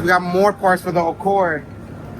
We got more parts for the Accord.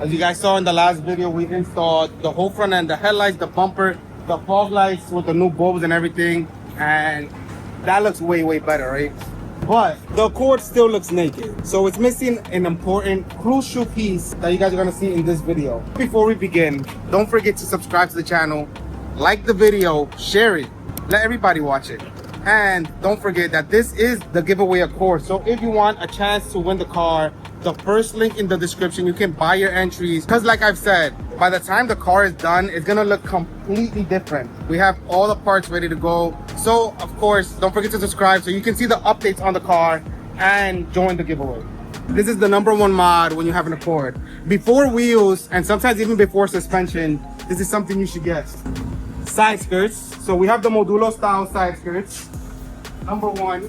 As you guys saw in the last video, we installed the whole front end, the headlights, the bumper, the fog lights with the new bulbs and everything. And that looks way, way better, right? But the Accord still looks naked. So it's missing an important, crucial piece that you guys are gonna see in this video. Before we begin, don't forget to subscribe to the channel, like the video, share it, let everybody watch it. And don't forget that this is the giveaway Accord. So if you want a chance to win the car, the first link in the description, you can buy your entries. Because like I've said, by the time the car is done, it's gonna look completely different. We have all the parts ready to go. So of course, don't forget to subscribe so you can see the updates on the car and join the giveaway. This is the #1 mod when you have an Accord. Before wheels, and sometimes even before suspension, this is something you should get. Side skirts. So we have the Modulo style side skirts. #1.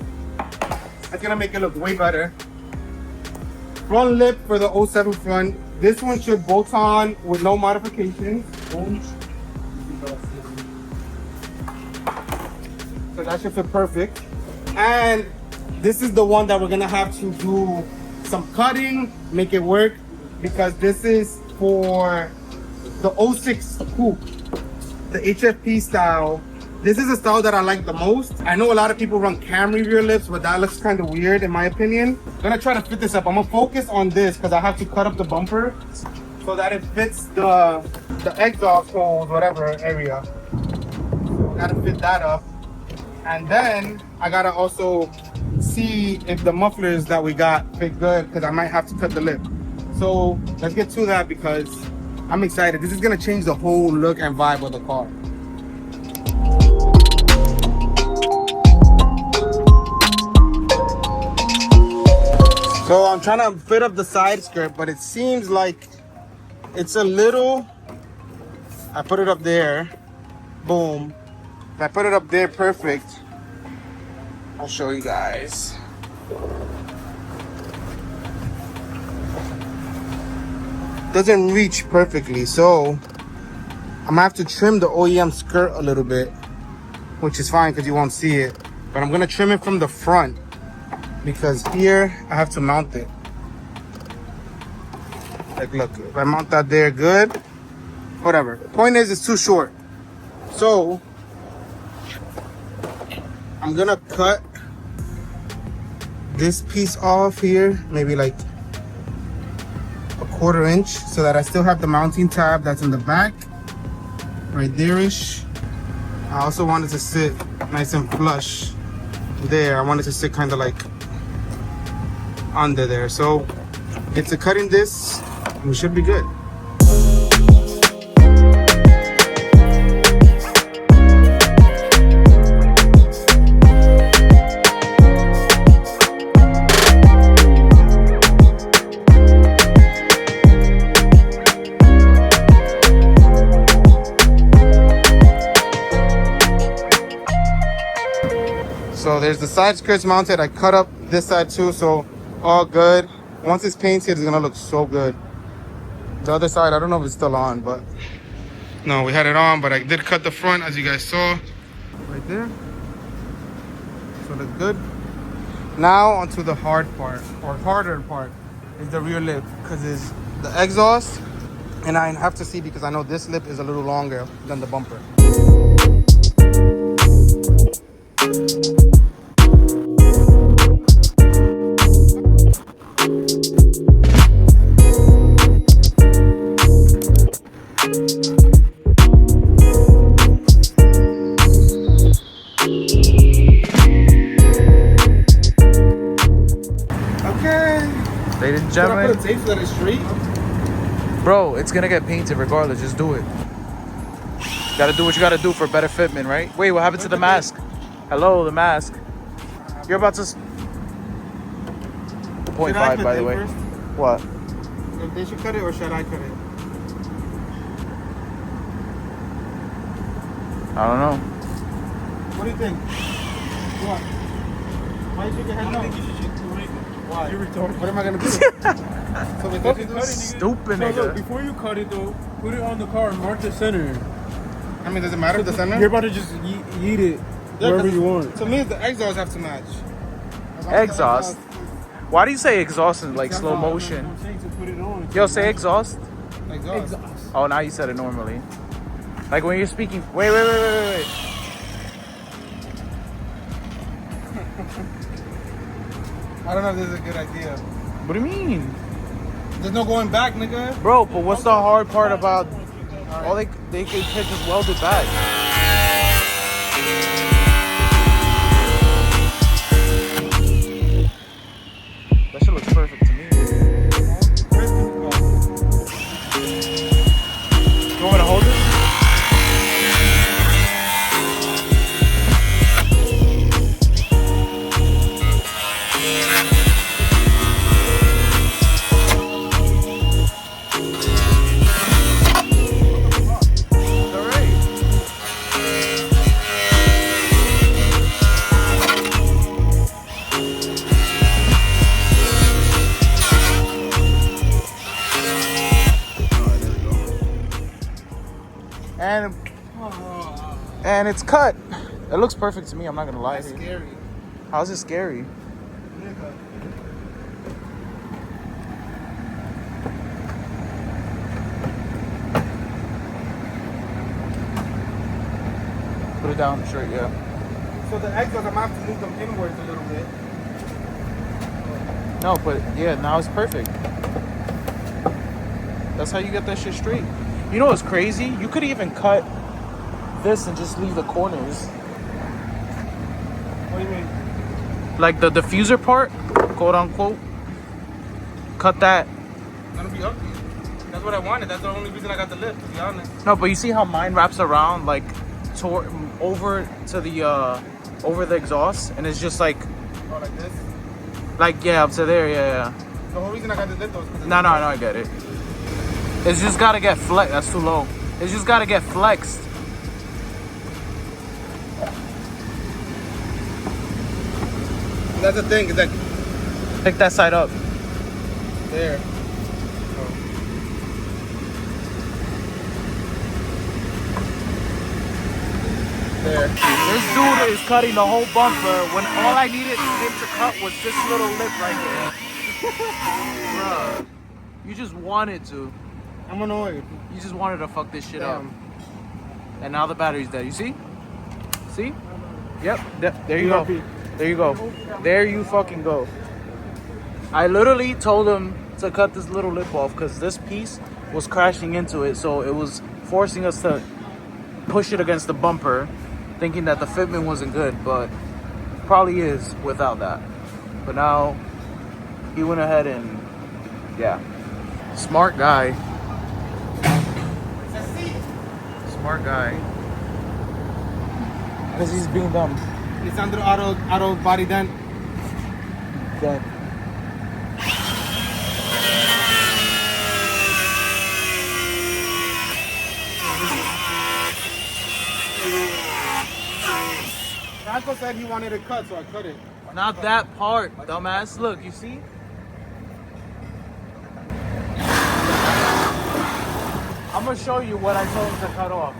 That's gonna make it look way better. Front lip for the 07 front. This one should bolt on with no modifications. So that should fit perfect. And this is the one that we're gonna have to do some cutting, make it work, because this is for the 06 coupe, the HFP style. This is a style that I like the most. I know a lot of people run Camry rear lips, but that looks kind of weird in my opinion. I'm gonna try to fit this up. I'm gonna focus on this because I have to cut up the bumper so that it fits the exhaust holes, whatever area. So I gotta fit that up. And then I gotta also see if the mufflers that we got fit good, because I might have to cut the lip. So let's get to that because I'm excited. This is gonna change the whole look and vibe of the car. So I'm trying to fit up the side skirt, but it seems like it's a little, I put it up there, boom. If I put it up there, perfect. I'll show you guys. Doesn't reach perfectly, so I'm gonna have to trim the OEM skirt a little bit, which is fine because you won't see it. But I'm gonna trim it from the front because here I have to mount it. Like, look, if I mount that there, good. Whatever. Point is, it's too short. So I'm gonna cut this piece off here, maybe like a 1/4 inch, so that I still have the mounting tab that's in the back, right there-ish. I also wanted to sit nice and flush there. I wanted to sit kind of like under there. So get to cutting this, we should be good. So there's the side skirts mounted. I cut up this side too, so all good. Once it's painted, it's gonna look so good. The other side, I don't know if it's still on, but no, we had it on, but I did cut the front, as you guys saw, right there. So that's good. Now onto the hard part, or harder part, is the rear lip, because it's the exhaust, and I have to see because I know this lip is a little longer than the bumper. Ladies and gentlemen, Put a tape so that it's straight. bro, it's gonna get painted regardless. Just do it. Gotta do what you gotta do for better fitment, right? Wait, what happened to the mask? Hello, the mask. You're about to. 0.5, by the way. First? What? If they should cut it, or should I cut it? I don't know. What do you think? What? Why you shake your head? I don't think you should shake the ring. Why? You're retarded. What am I gonna do? So we Fucking cut it, nigga. Stupid No, nigga. look, before you cut it though, put it on the car and mark the center. I mean, does it matter the center? You're about to just eat it Yeah, wherever 'cause you want. To me, the exhaust have to match. As long as the Exhaust? Why do you say exhaust in like slow motion? I'm saying to put it on. Yo, say exhaust. Exhaust. Oh, now you said it normally. Like when you're speaking. Wait. I don't know if this is a good idea. What do you mean? There's no going back, nigga. Bro, but what's the hard part about all they can just weld it back? That shit looks perfect to me. You want me to hold it? And it's cut. It looks perfect to me. I'm not gonna lie. That's scary. How's it scary? Nigga. Put it down straight, yeah. So the exhaust, I'm gonna have to move them inwards a little bit. No, but yeah, now it's perfect. That's how you get that shit straight. You know what's crazy? You could even cut this and just leave the corners. What do you mean? Like the diffuser part, quote unquote. Cut that. That'll be up to you. That's what I wanted. That's the only reason I got the lift, to be honest. No, but you see how mine wraps around like over to the over the exhaust, and it's just like Oh, like this? yeah, up to there, yeah. The whole reason I got the lift was because No, I get it. It's just gotta get flexed. That's too low. It's just gotta get flexed. That's the thing, is that Pick that side up. there. There. This dude is cutting the whole bumper when all I needed him to cut was this little lip right here. Bruh, you just wanted to. I'm annoyed. You just wanted to fuck this shit up. Damn. And now the battery's dead. You see? See? Yep. There you go. There you go. There you fucking go. I literally told him to cut this little lip off because this piece was crashing into it. So it was forcing us to push it against the bumper, thinking that the fitment wasn't good, but probably is without that. But now he went ahead and yeah. Smart guy. Smart guy. Because he's being dumb. It's under auto body dent. Dead. Franco said he wanted it cut, so I cut it. Not that part, dumbass. Look, you see? I'm gonna show you what I told him to cut off.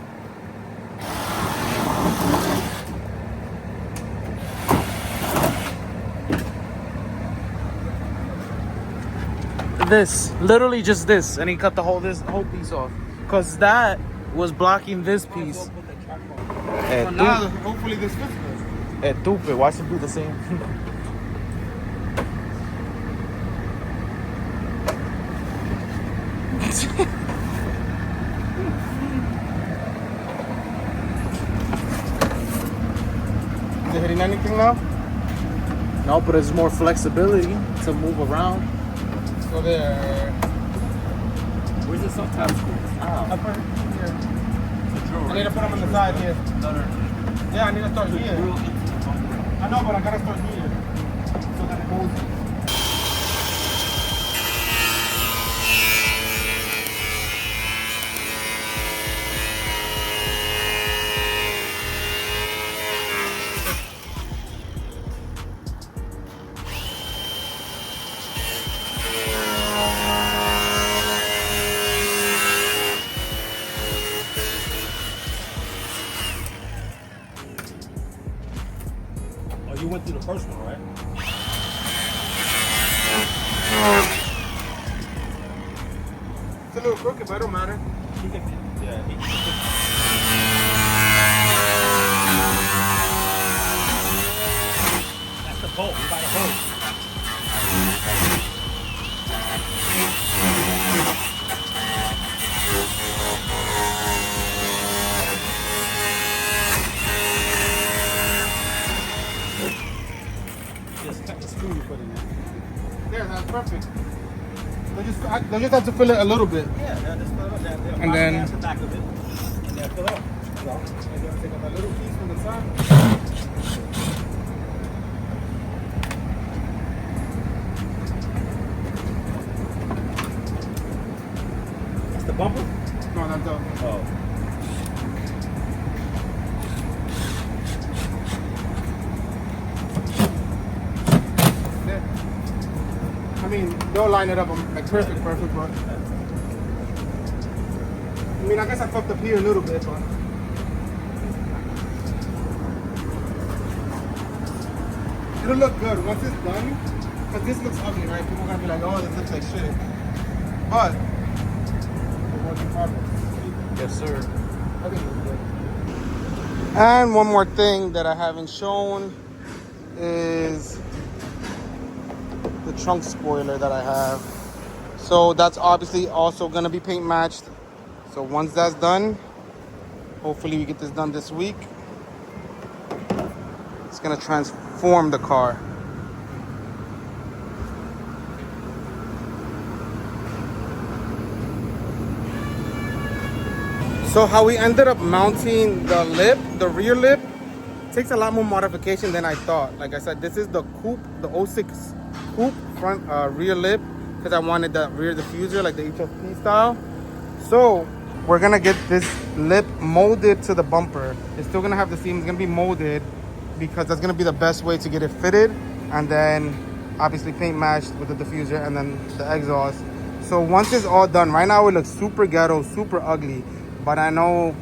This, literally just this, and he cut the whole piece off, cause that was blocking this piece. So now, hopefully this fits good. Stupid. Why should do the same? Is it hitting anything now? No, but it's more flexibility to move around. So there. Where's the sub-tab screws? I put it here. Drill, I need to put them on the side here. No. Yeah, I need to start here. I know, but I gotta start here. So that it goes. Oh, you went through the first one, right? It's a little crooked, but it don't matter. That's the bolt. We got a bolt. Just cut the screw you put in there. There, that's perfect. They just have to fill it a little bit. Yeah, just fill it up. And then- That's the back of it. Yeah, fill it up. Take out that little piece from the side. That's the bumper? No, that's the. Oh. There. I mean, they'll line it up like perfect, but I mean, I guess I fucked up here a little bit, but it'll look good once it's done. Because this looks ugly, right? People are gonna be like, "Oh, this looks like shit," but it works in progress. Yes, sir. I think it looks good. And one more thing that I haven't shown is the trunk spoiler that I have. So that's obviously also gonna be paint matched. So once that's done, hopefully we get this done this week. It's gonna transform the car. So how we ended up mounting the lip, the rear lip, takes a lot more modification than I thought. Like I said, this is the coupe, the 06 coupe front rear lip, because I wanted the rear diffuser like the HFP style. So we're gonna get this lip molded to the bumper. It's still gonna have the seam, it's gonna be molded because that's gonna be the best way to get it fitted, and then obviously paint matched with the diffuser and then the exhaust. So once it's all done, right now it looks super ghetto, super ugly, but I know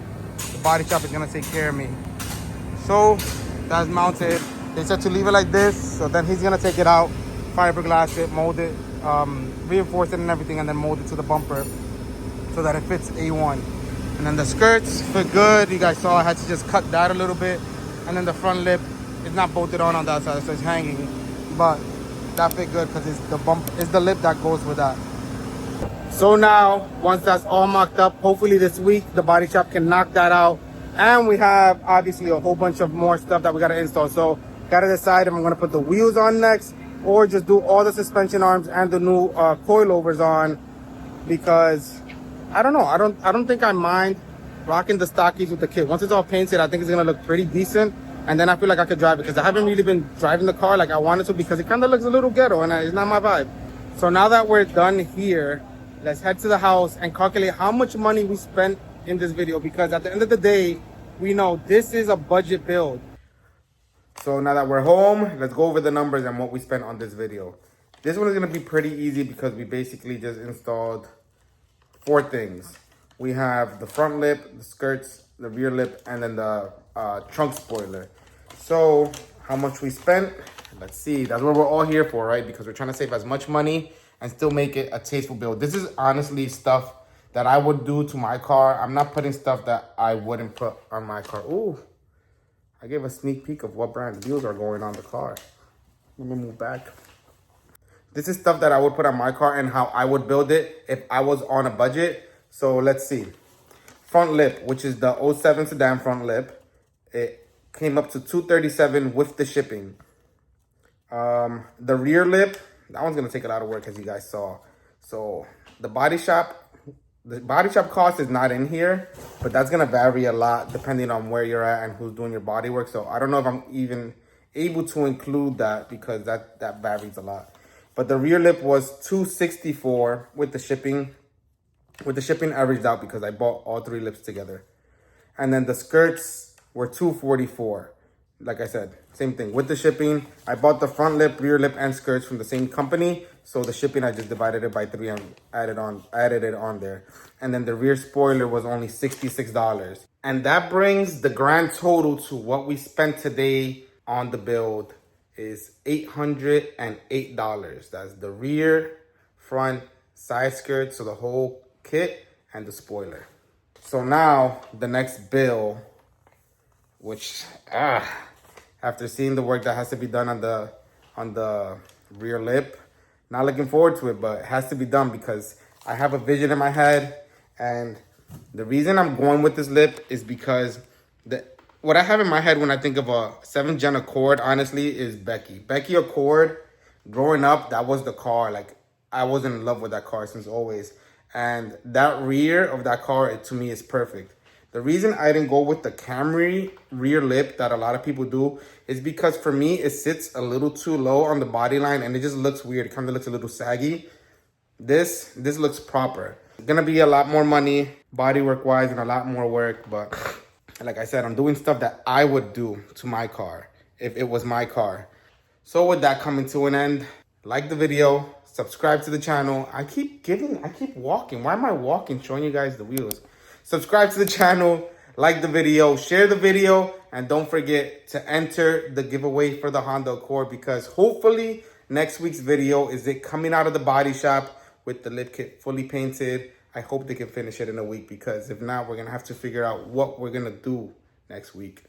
the body shop is gonna take care of me. So that's mounted. They said to leave it like this, so then he's gonna take it out, fiberglass it, mold it, reinforce it and everything, and then mold it to the bumper so that it fits A1. And then the skirts fit good. You guys saw I had to just cut that a little bit. And then the front lip is not bolted on that side, so it's hanging. But that fit good because it's the lip that goes with that. So now, once that's all mocked up, hopefully this week the body shop can knock that out. And we have obviously a whole bunch of more stuff that we gotta install. So gotta decide if I'm gonna put the wheels on next or just do all the suspension arms and the new coilovers on, because I don't know. I don't think I mind rocking the stockies with the kit. Once it's all painted, I think it's gonna look pretty decent. And then I feel like I could drive it because I haven't really been driving the car like I wanted to because it kind of looks a little ghetto and it's not my vibe. So now that we're done here, let's head to the house and calculate how much money we spent in this video, because at the end of the day, we know this is a budget build. So now that we're home, let's go over the numbers and what we spent on this video. This one is gonna be pretty easy because we basically just installed 4 things. We have the front lip, the skirts, the rear lip, and then the trunk spoiler. So how much we spent? Let's see. That's what we're all here for, right? Because we're trying to save as much money and still make it a tasteful build. This is honestly stuff that I would do to my car. I'm not putting stuff that I wouldn't put on my car. Ooh, I gave a sneak peek of what brand wheels are going on the car. Let me move back. This is stuff that I would put on my car and how I would build it if I was on a budget. So let's see. Front lip, which is the '07 sedan front lip. It came up to $237 with the shipping. The rear lip, that one's gonna take a lot of work, as you guys saw. So the body shop cost is not in here, but that's gonna vary a lot depending on where you're at and who's doing your body work. So I don't know if I'm even able to include that because that varies a lot. But the rear lip was $264 with the shipping. With the shipping averaged out because I bought all 3 lips together. And then the skirts were $244. Like I said, same thing. With the shipping, I bought the front lip, rear lip, and skirts from the same company. So the shipping, I just divided it by 3 and added it on there. And then the rear spoiler was only $66. And that brings the grand total to what we spent today on the build is $808. That's the rear, front, side skirt, so the whole kit and the spoiler. So now the next bill, which after seeing the work that has to be done on the rear lip, not looking forward to it, but it has to be done because I have a vision in my head. And the reason I'm going with this lip is because what I have in my head when I think of a 7th gen Accord, honestly, is Becky. Becky Accord, growing up, that was the car. Like, I was in love with that car since always. And that rear of that car, to me, is perfect. The reason I didn't go with the Camry rear lip that a lot of people do is because for me, it sits a little too low on the body line and it just looks weird. It kind of looks a little saggy. This looks proper. It's gonna be a lot more money, bodywork wise, and a lot more work. But like I said, I'm doing stuff that I would do to my car if it was my car. So with that coming to an end, like the video, subscribe to the channel. I keep walking. Why am I walking, showing you guys the wheels? Subscribe to the channel, like the video, share the video, and don't forget to enter the giveaway for the Honda Accord because hopefully next week's video is it coming out of the body shop with the lip kit fully painted. I hope they can finish it in a week because if not, we're going to have to figure out what we're going to do next week.